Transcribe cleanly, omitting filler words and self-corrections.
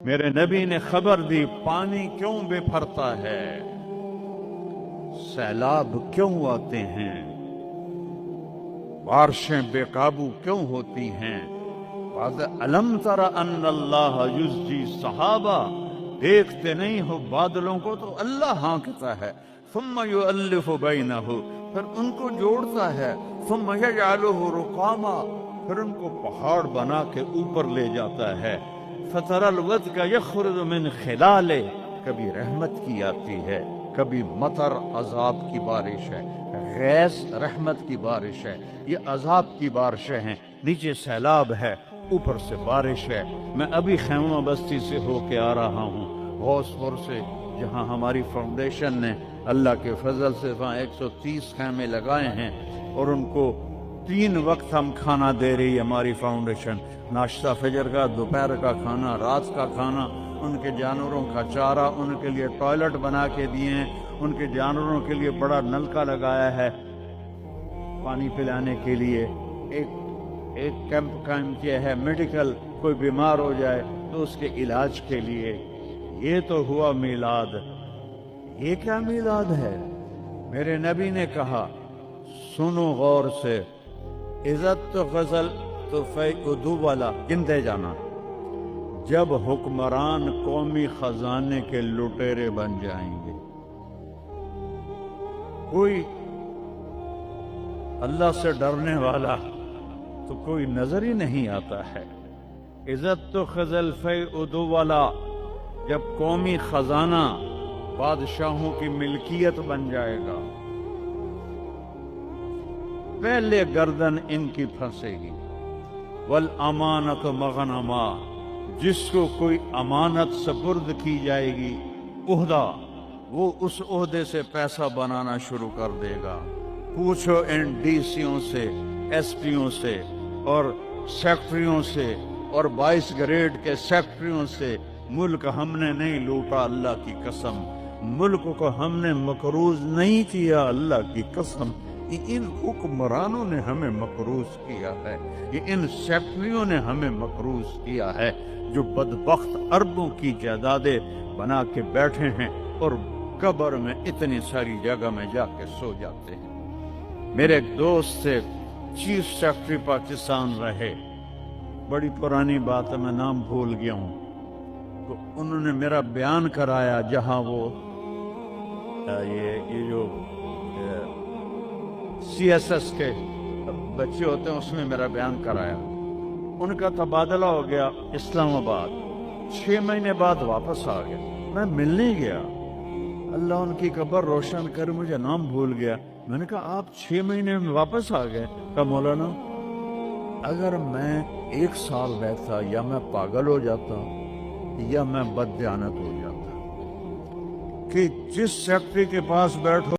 میرے نبی نے خبر دی پانی کیوں بفرتا ہے، سیلاب کیوں آتے ہیں، بارشیں بے قابو کیوں ہوتی ہیں۔ علم تر ان اللہ یزجی صحابہ، دیکھتے نہیں ہو بادلوں کو تو اللہ ہانکتا ہے، ثم یؤلف بینہ، پھر ان کو جوڑتا ہے، ثم یجعلہ رقاما، پھر ان کو پہاڑ بنا کے اوپر لے جاتا ہے۔ فتر الودق یخرج من خلالہ، کبھی رحمت کی آتی ہے، کبھی مطر عذاب کی بارش ہے، غیث رحمت کی بارش ہے، یہ عذاب کی بارشیں ہیں، نیچے سیلاب ہے، اوپر سے بارش ہے۔ میں ابھی خیمہ بستی سے ہو کے آ رہا ہوں، غوث پور سے، جہاں ہماری فاؤنڈیشن نے اللہ کے فضل سے وہاں 130 خیمے لگائے ہیں، اور ان کو 3 وقت ہم کھانا دے رہی ہے ہماری فاؤنڈیشن، ناشتہ فجر کا، دوپہر کا کھانا، رات کا کھانا، ان کے جانوروں کا چارہ، ان کے لیے ٹوائلٹ بنا کے دیے ہیں، ان کے جانوروں کے لیے بڑا نلکا لگایا ہے پانی پلانے کے لیے، ایک کیمپ قائم کیا ہے میڈیکل، کوئی بیمار ہو جائے تو اس کے علاج کے لیے۔ یہ تو ہوا میلاد۔ یہ کیا میلاد ہے؟ میرے نبی نے کہا، سنو غور سے، عزت تو غزل تو فیعدو والا، گنتے جانا، جب حکمران قومی خزانے کے لٹیرے بن جائیں گے، کوئی اللہ سے ڈرنے والا تو کوئی نظر ہی نہیں آتا ہے۔ عزت تو خزل فیعدو والا، جب قومی خزانہ بادشاہوں کی ملکیت بن جائے گا، پہلے گردن ان کی پھنسے گی۔ والامانت مغنما، جس کو کوئی امانت سپرد کی جائے گی عہدہ، وہ اس عہدے سے پیسہ بنانا شروع کر دے گا۔ پوچھو ان ڈی سیوں سے، ایس پیوں سے، اور سیکٹریوں سے، اور 22 گریڈ کے سیکٹریوں سے، ملک ہم نے نہیں لوٹا، اللہ کی قسم، ملک کو ہم نے مقروض نہیں کیا، اللہ کی قسم، ان حکمرانوں نے ہمیں مقروض کیا ہے، یہ ان سیکٹریوں نے ہمیں مقروض کیا ہے، جو بدبخت اربوں کی جائیدادیں بنا کے بیٹھے ہیں اور قبر میں اتنی ساری جگہ میں جا کے سو جاتے ہیں۔ میرے ایک دوست سے چیف سیکرٹری پاکستان رہے، بڑی پرانی بات ہے، میں نام بھول گیا ہوں، تو انہوں نے میرا بیان کرایا، جہاں وہ یہ جو سی ایس ایس کے بچے ہوتے ہیں اس میں میرا بیان کرایا۔ ان کا تبادلہ ہو گیا اسلام آباد، 6 مہینے بعد واپس آ گیا، میں ملنے گیا، اللہ ان کی قبر روشن کر، مجھے نام بھول گیا۔ میں نے کہا آپ 6 مہینے میں واپس آ گئے؟ کہا مولانا اگر میں 1 سال رہتا یا میں پاگل ہو جاتا یا میں بددیانت ہو جاتا، کہ جس سیکٹری کے پاس بیٹھو